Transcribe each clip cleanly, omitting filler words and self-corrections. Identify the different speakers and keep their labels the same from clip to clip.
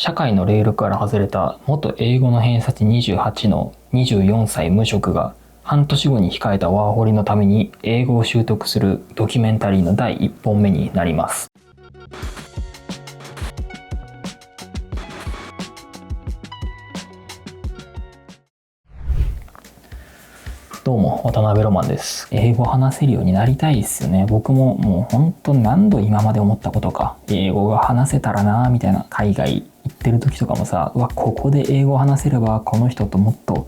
Speaker 1: 社会のレールから外れた元英語の偏差値28の24歳無職が半年後に控えたワーホリのために英語を習得するドキュメンタリーの第1本目になります。どうも、渡辺ロマンです。英語話せるようになりたいですよね。僕ももう本当何度今まで思ったことか。英語が話せたらなみたいな。海外行ってる時とかもさ、ここで英語を話せればこの人ともっと、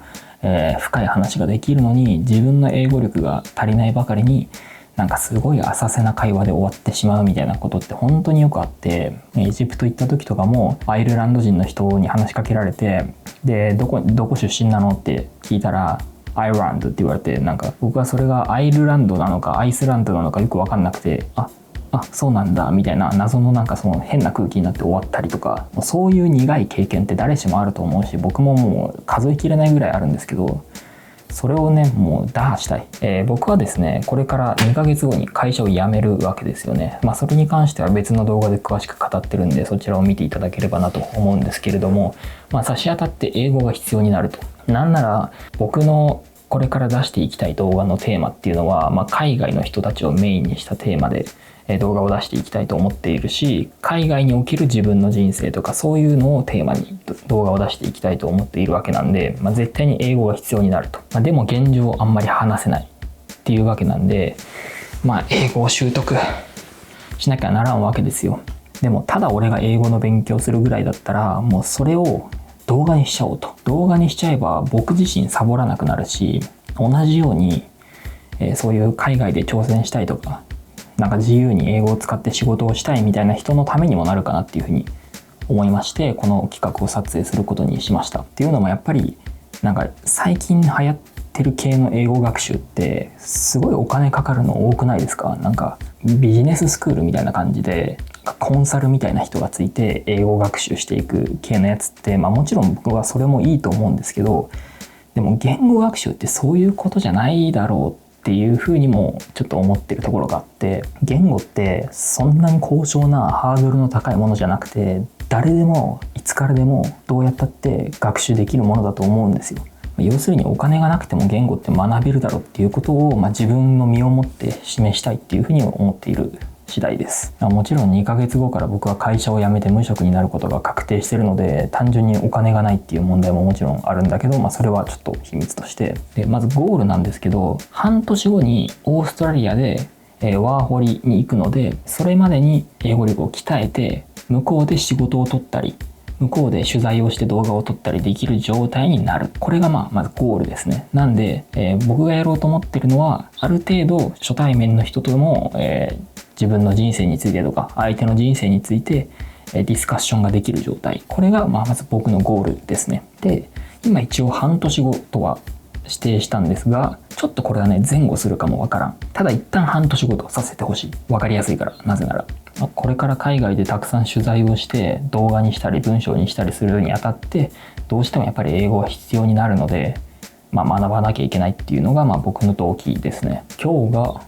Speaker 1: 深い話ができるのに、自分の英語力が足りないばかりになんかすごい浅瀬な会話で終わってしまうみたいなことって本当によくあって、エジプト行った時とかもアイルランド人の人に話しかけられて、でどこ出身なのって聞いたらアイルランドって言われて、なんか僕はそれがアイルランドなのかアイスランドなのかよく分かんなくて、そうなんだみたいな謎のなんかその変な空気になって終わったりとか、そういう苦い経験って誰しもあると思うし、僕ももう数えきれないぐらいあるんですけど、それをねもう打破したい。僕はですねこれから2ヶ月後に会社を辞めるわけですよね。それに関しては別の動画で詳しく語ってるんで、そちらを見ていただければなと思うんですけれども、差し当たって英語が必要になると。なんなら僕のこれから出していきたい動画のテーマっていうのは、海外の人たちをメインにしたテーマで動画を出していきたいと思っているし、海外における自分の人生とかそういうのをテーマに動画を出していきたいと思っているわけなんで、絶対に英語が必要になると。でも現状あんまり話せないっていうわけなんで、英語を習得しなきゃならんわけですよ。でもただ俺が英語の勉強するぐらいだったら、もうそれを動画にしちゃおうと。動画にしちゃえば僕自身サボらなくなるし、同じように、そういう海外で挑戦したいとか、なんか自由に英語を使って仕事をしたいみたいな人のためにもなるかなっていうふうに思いまして、この企画を撮影することにしました。っていうのもやっぱりなんか最近流行ってる系の英語学習ってすごいお金かかるの多くないですか？なんかビジネススクールみたいな感じでコンサルみたいな人がついて英語学習していく系のやつって、もちろん僕はそれもいいと思うんですけど、でも言語学習ってそういうことじゃないだろうっていうふうにもちょっと思ってるところがあって、言語ってそんなに高尚なハードルの高いものじゃなくて、誰でもいつからでもどうやったって学習できるものだと思うんですよ。要するにお金がなくても言語って学べるだろうっていうことを、自分の身をもって示したいっていうふうに思っている次第です。もちろん2ヶ月後から僕は会社を辞めて無職になることが確定しているので、単純にお金がないっていう問題ももちろんあるんだけど、それはちょっと秘密として。で、まずゴールなんですけど、半年後にオーストラリアでワーホリに行くので、それまでに英語力を鍛えて、向こうで仕事を取ったり、向こうで取材をして動画を撮ったりできる状態になる。これがまずゴールですね。なんで、僕がやろうと思ってるのは、ある程度初対面の人とも、自分の人生についてとか相手の人生についてディスカッションができる状態。これがまず僕のゴールですね。で、今一応半年後とは指定したんですが、ちょっとこれはね前後するかもわからん。ただ一旦半年後とさせてほしい。わかりやすいから。なぜならこれから海外でたくさん取材をして動画にしたり文章にしたりするにあたって、どうしてもやっぱり英語が必要になるので、学ばなきゃいけないっていうのが僕の動機ですね。今日が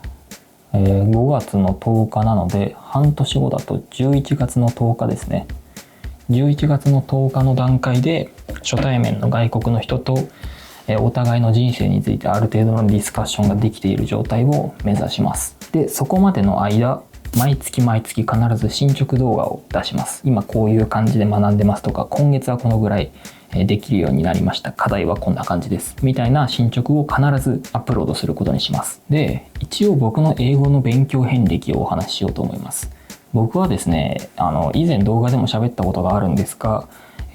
Speaker 1: 5月の10日なので、半年後だと11月の10日ですね。11月の10日の段階で初対面の外国の人とお互いの人生についてある程度のディスカッションができている状態を目指します。で、そこまでの間、毎月必ず進捗動画を出します。今こういう感じで学んでますとか、今月はこのぐらいできるようになりました。課題はこんな感じです。みたいな進捗を必ずアップロードすることにします。で、一応僕の英語の勉強遍歴をお話ししようと思います。僕はですね、以前動画でも喋ったことがあるんですが、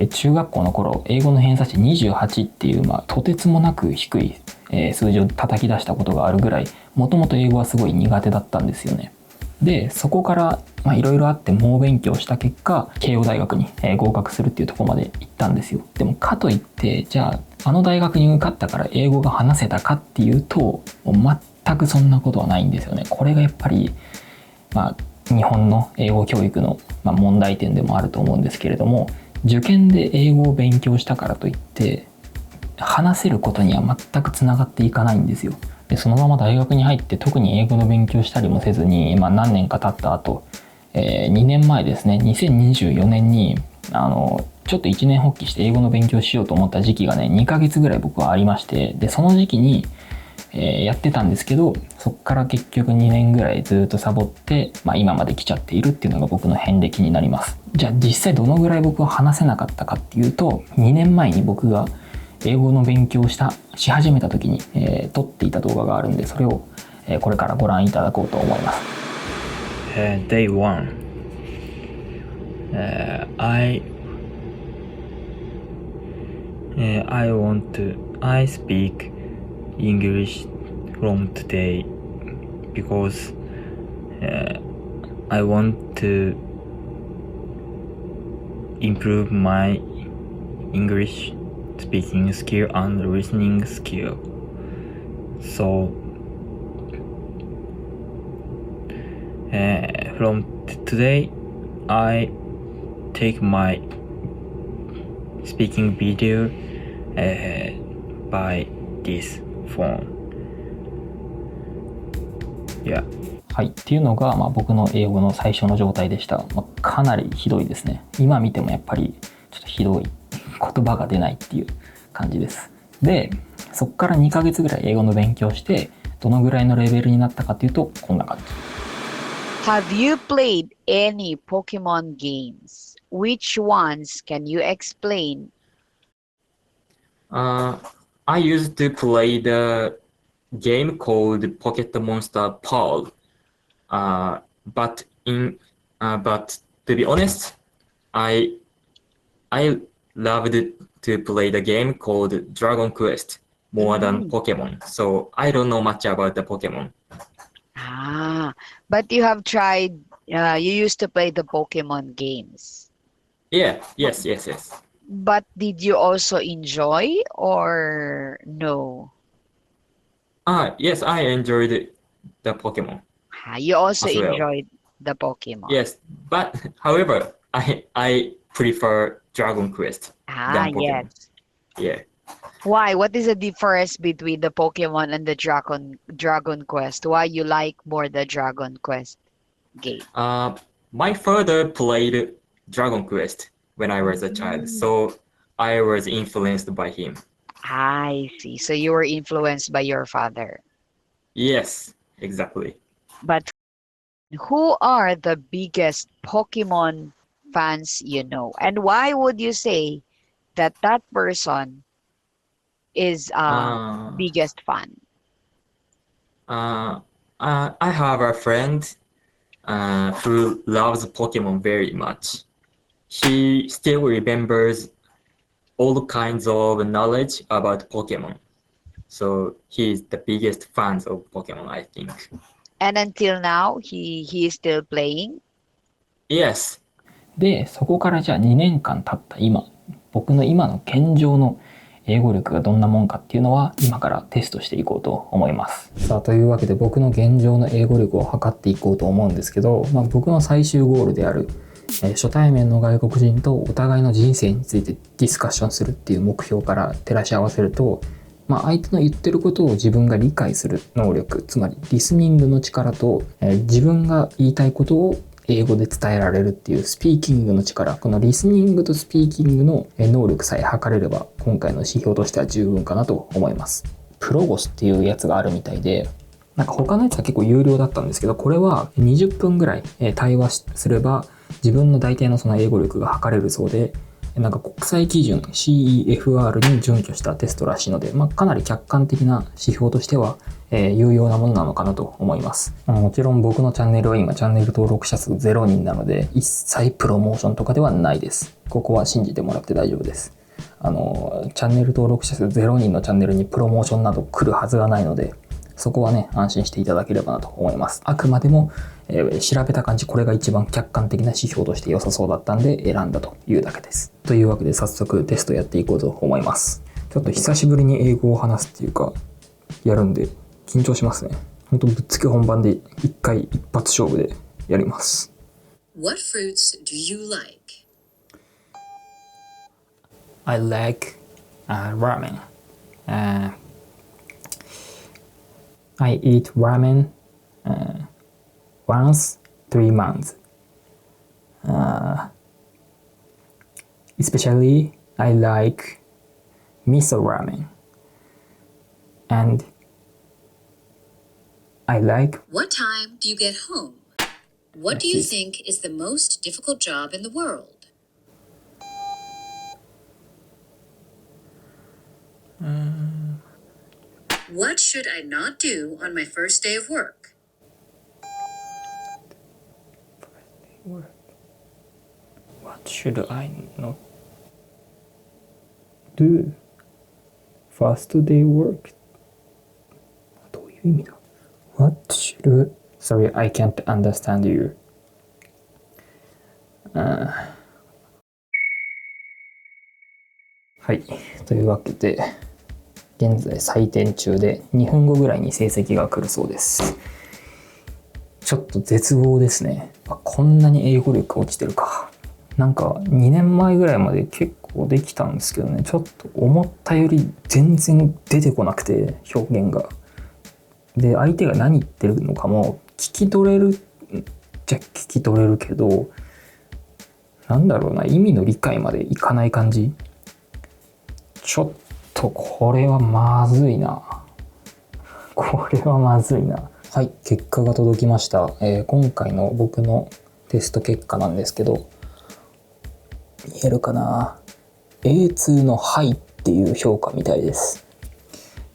Speaker 1: 中学校の頃、英語の偏差値28っていう、とてつもなく低い数字を叩き出したことがあるぐらい、もともと英語はすごい苦手だったんですよね。で、そこからいろいろあって猛勉強した結果、慶応大学に合格するっていうところまで行ったんですよ。でもかといって、じゃああの大学に受かったから英語が話せたかっていうと、全くそんなことはないんですよね。これがやっぱり日本の英語教育の問題点でもあると思うんですけれども、受験で英語を勉強したからといって話せることには全くつながっていかないんですよ。で、そのまま大学に入って特に英語の勉強したりもせずに、何年か経った後、2年前ですね、2024年にちちょっと一年発起して英語の勉強しようと思った時期がね、2ヶ月ぐらい僕はありまして、で、その時期に、やってたんですけど、そっから結局2年ぐらいずっとサボって、今まで来ちゃっているっていうのが僕の遍歴になります。じゃあ実際どのぐらい僕は話せなかったかっていうと、2年前に僕が英語の勉強をし始めた時に、撮っていた動画があるんで、それを、これからご覧いただこうと思います。Day 1、I speak English from today because I want to improve my English speaking skill and listening skill. So from today I take my speaking video by this phone. Yeah. はい、っていうのが、僕の英語の最初の状態でした。かなりひどいですね。今見てもやっぱりちょっとひどい、言葉が出ないっていう感じです。で、そっから2ヶ月ぐらい英語の勉強して、どのぐらいのレベルになったかっていうと、こんな感じ。
Speaker 2: Have you played any Pokemon games? Which ones can you explain?
Speaker 3: I used to play the game called Pocket Monster Pearl. But to be honest, I loved to play the game called Dragon Quest more than Pokemon. So I don't know much about the Pokemon.
Speaker 2: But you have tried, you used to play the Pokemon games.
Speaker 3: Yeah, yes.
Speaker 2: But did you also enjoy or no?
Speaker 3: Yes, I enjoyed the Pokemon.
Speaker 2: You also
Speaker 3: as well.
Speaker 2: enjoyed the Pokemon.
Speaker 3: Yes, but however, I prefer Dragon Quest than Pokemon.
Speaker 2: Yes.
Speaker 3: Yeah.
Speaker 2: Why? What is the difference between the Pokemon and the Dragon Quest? Why you like more the Dragon Quest game?
Speaker 3: My father played Dragon Quest when I was a child, so I was influenced by him.
Speaker 2: I see. So you were influenced by your father.
Speaker 3: Yes, exactly.
Speaker 2: But who are the biggest Pokemon fans you know? And why would you say that that person is biggest fan?
Speaker 3: I have a friend who loves Pokemon very much. He still remembers all kinds of knowledge about Pokemon. So he's the biggest fans of Pokemon, I think.
Speaker 2: And until now, he is still playing?
Speaker 3: Yes.
Speaker 1: で、そこからじゃあ2年間経った今、僕の今の現状の英語力がどんなもんかっていうのは今からテストしていこうと思います。さあ、というわけで僕の現状の英語力を測っていこうと思うんですけど、僕の最終ゴールである初対面の外国人とお互いの人生についてディスカッションするっていう目標から照らし合わせると、相手の言ってることを自分が理解する能力、つまりリスニングの力と、自分が言いたいことを英語で伝えられるっていうスピーキングの力、このリスニングとスピーキングの能力さえ測れれば今回の指標としては十分かなと思います。プロゴスっていうやつがあるみたいで、他のやつは結構有料だったんですけど、これは20分ぐらい対話すれば自分の大体のその英語力が測れるそうで、国際基準 CEFR に準拠したテストらしいので、かなり客観的な指標としては、有用なものなのかなと思います。もちろん僕のチャンネルは今チャンネル登録者数0人なので一切プロモーションとかではないです。ここは信じてもらって大丈夫です。チャンネル登録者数0人のチャンネルにプロモーションなど来るはずがないので、そこはね、安心していただければなと思います。あくまでも、調べた感じ、これが一番客観的な指標として良さそうだったんで選んだというだけです。というわけで早速テストやっていこうと思います。ちょっと久しぶりに英語を話すっていうか、やるんで緊張しますね。ほんとぶっつけ本番で一発勝負でやります。
Speaker 4: What fruits do you like?
Speaker 1: I like ramen. I eat ramen once 3 months. especially I like miso ramen. And I like
Speaker 4: What time do you get home? What do you think is the most difficult job in the world? What should I not do on my first day of work?
Speaker 1: What should I not do? First day work. どういう意味だ？ What should... Sorry, I can't understand you. はい。というわけで、現在採点中で2分後ぐらいに成績が来るそうです。ちょっと絶望ですね。こんなに英語力落ちてるか。なんか2年前ぐらいまで結構できたんですけどね、ちょっと思ったより全然出てこなくて、表現が。で、相手が何言ってるのかも聞き取れるじゃ聞き取れるけど、なんだろうな、意味の理解までいかない感じ。ちょっとこれはまずいな。これはまずいな。はい、結果が届きました。今回の僕のテスト結果なんですけど、見えるかな？ A2 のハイっていう評価みたいです。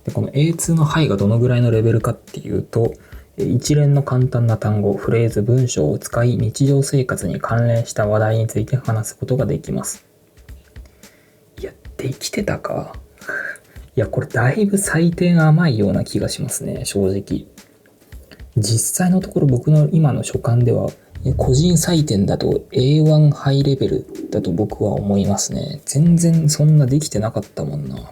Speaker 1: でこの A2 のハイがどのぐらいのレベルかっていうと、一連の簡単な単語、フレーズ、文章を使い日常生活に関連した話題について話すことができます。いや、できてたか？いや、これだいぶ採点甘いような気がしますね、正直。実際のところ僕の今の所感では、個人採点だと A1 ハイレベルだと僕は思いますね。全然そんなできてなかったもんな。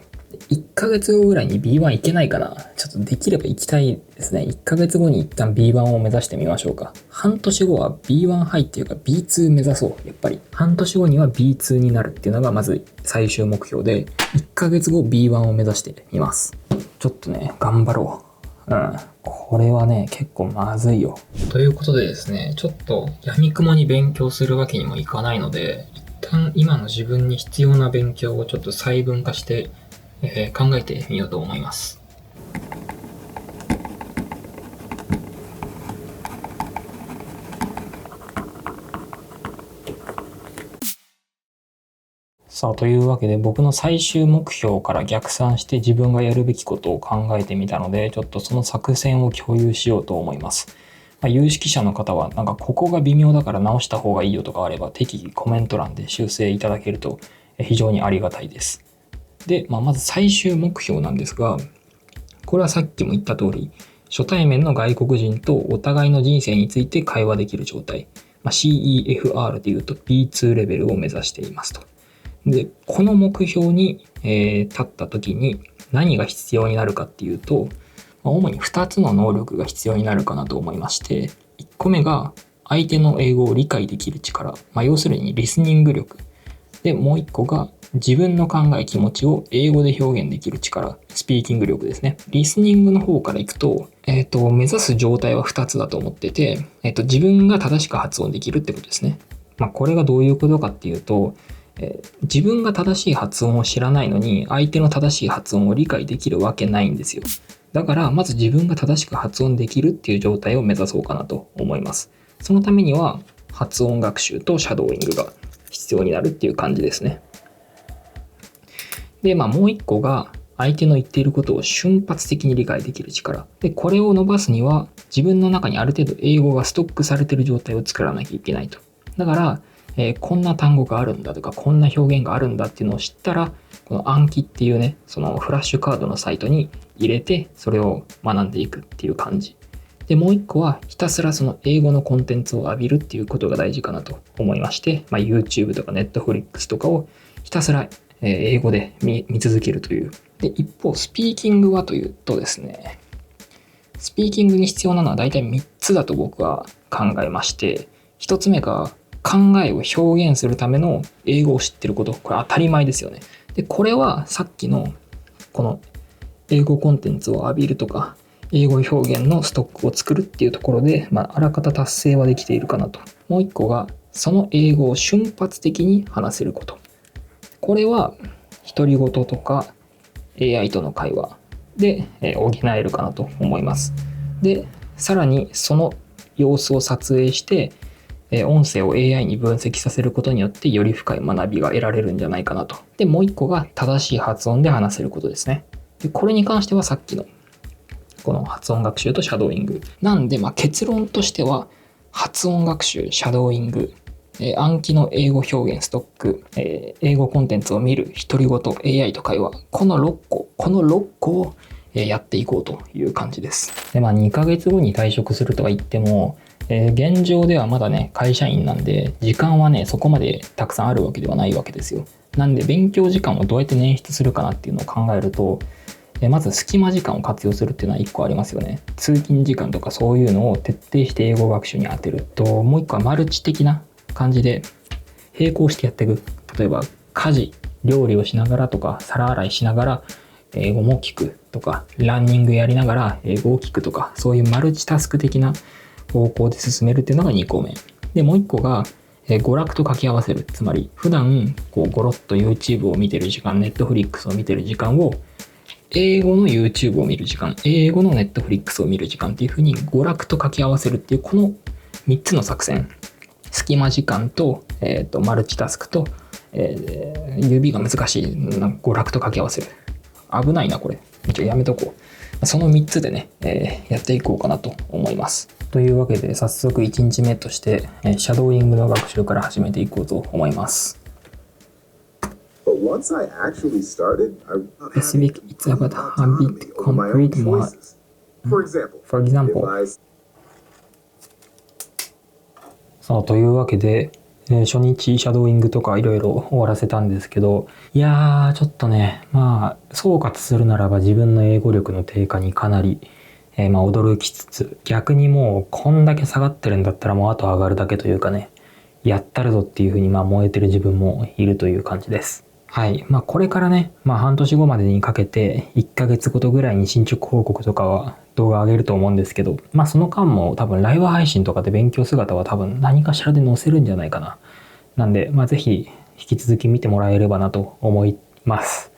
Speaker 1: 1ヶ月後ぐらいに B1 いけないかな。ちょっとできれば行きたいですね。1ヶ月後に一旦 B1 を目指してみましょうか。半年後は B1 ハイっていうか B2 目指そう。やっぱり。半年後には B2 になるっていうのがまず最終目標で、1ヶ月後 B1 を目指してみます。ちょっとね、頑張ろう。これはね、結構まずいよ。ということでですね、ちょっと闇雲に勉強するわけにもいかないので、一旦今の自分に必要な勉強をちょっと細分化して、考えてみようと思います。さあ、というわけで僕の最終目標から逆算して自分がやるべきことを考えてみたので、ちょっとその作戦を共有しようと思います。有識者の方はなんかここが微妙だから直した方がいいよとかあれば適宜コメント欄で修正いただけると非常にありがたいです。で、まず最終目標なんですが、これはさっきも言った通り、初対面の外国人とお互いの人生について会話できる状態、CEFR でいうと B2 レベルを目指していますと。で、この目標に、立った時に何が必要になるかっていうと、主に2つの能力が必要になるかなと思いまして、1個目が相手の英語を理解できる力、要するにリスニング力。で、もう1個が自分の考え気持ちを英語で表現できる力、スピーキング力ですね。リスニングの方からいくと、目指す状態は2つだと思ってて、自分が正しく発音できるってことですね。これがどういうことかっていうと、自分が正しい発音を知らないのに相手の正しい発音を理解できるわけないんですよ。だからまず自分が正しく発音できるっていう状態を目指そうかなと思います。そのためには発音学習とシャドーイングが必要になるっていう感じですね。で、もう一個が相手の言っていることを瞬発的に理解できる力。で、これを伸ばすには自分の中にある程度英語がストックされている状態を作らなきゃいけないと。だからこんな単語があるんだとか、こんな表現があるんだっていうのを知ったら、この暗記っていうね、そのフラッシュカードのサイトに入れて、それを学んでいくっていう感じ。で、もう一個は、ひたすらその英語のコンテンツを浴びるっていうことが大事かなと思いまして、YouTube とか Netflix とかをひたすら英語で見続けるという。で、一方、スピーキングはというとですね、スピーキングに必要なのは大体3つだと僕は考えまして、1つ目が、考えを表現するための英語を知ってること。これ当たり前ですよね。で、これはさっきのこの英語コンテンツを浴びるとか、英語表現のストックを作るっていうところで、あらかた達成はできているかなと。もう一個が、その英語を瞬発的に話せること。これは独り言とか AI との会話で補えるかなと思います。で、さらにその様子を撮影して音声を AI に分析させることによってより深い学びが得られるんじゃないかなと。で、もう一個が正しい発音で話せることですね。で、これに関してはさっきのこの発音学習とシャドーイング。なんで、結論としては発音学習、シャドーイング、暗記の英語表現ストック、英語コンテンツを見る、独り言、AI と会話。この6個をやっていこうという感じです。で、2ヶ月後に退職するとは言っても、現状ではまだね、会社員なんで、時間はね、そこまでたくさんあるわけではないわけですよ。なんで、勉強時間をどうやって捻出するかなっていうのを考えると、まず隙間時間を活用するっていうのは1個ありますよね。通勤時間とかそういうのを徹底して英語学習に当てると、もう1個はマルチ的な感じで並行してやっていく。例えば家事、料理をしながらとか、皿洗いしながら英語も聞くとか、ランニングやりながら英語を聞くとか、そういうマルチタスク的な方向で進めるっていうのが2個目。で、もう1個が娯楽と掛け合わせる。つまり普段ゴロッと YouTube を見てる時間、Netflix を見てる時間を英語の YouTube を見る時間、英語の Netflix を見る時間っていう風に娯楽と掛け合わせるっていうこの3つの作戦。隙間時間と、マルチタスクと、指が難しい娯楽と掛け合わせる。危ないなこれ。やめとこう。その3つでね、やっていこうかなと思います。というわけで早速1日目として、シャドーイングの学習から始めていこうと思います。
Speaker 5: But once I actually started, I would not have
Speaker 1: Specific, it's about habit, complete more.
Speaker 5: For example, if I
Speaker 1: さあ、というわけで、初日シャドーイングとかいろいろ終わらせたんですけど、いやー、ちょっとね、総括するならば自分の英語力の低下にかなり、驚きつつ、逆にもうこんだけ下がってるんだったらもうあと上がるだけというかね、やったるぞっていう風に燃えてる自分もいるという感じです。はい。これからね、半年後までにかけて1ヶ月ごとぐらいに進捗報告とかは動画上げると思うんですけど、その間も多分ライブ配信とかで勉強姿は多分何かしらで載せるんじゃないかな。なんで、ぜひ引き続き見てもらえればなと思います。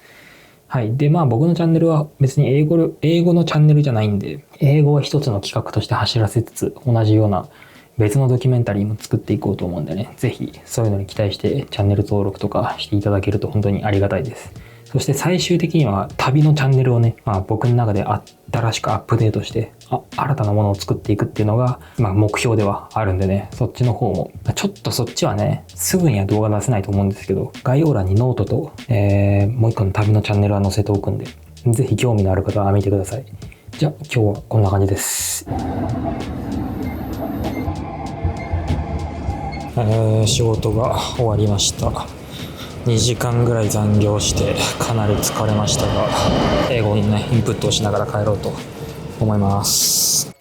Speaker 1: はい。で、僕のチャンネルは別に英語のチャンネルじゃないんで、英語は一つの企画として走らせつつ、同じような別のドキュメンタリーも作っていこうと思うんでね、ぜひそういうのに期待してチャンネル登録とかしていただけると本当にありがたいです。そして最終的には旅のチャンネルをね、僕の中で新しくアップデートして、新たなものを作っていくっていうのが、目標ではあるんでね、そっちの方も、ちょっとそっちはね、すぐには動画出せないと思うんですけど、概要欄にノートと、もう一個の旅のチャンネルは載せておくんで、ぜひ興味のある方は見てください。じゃあ今日はこんな感じです。仕事が終わりました。2時間ぐらい残業してかなり疲れましたが、英語のねインプットをしながら帰ろうと思います。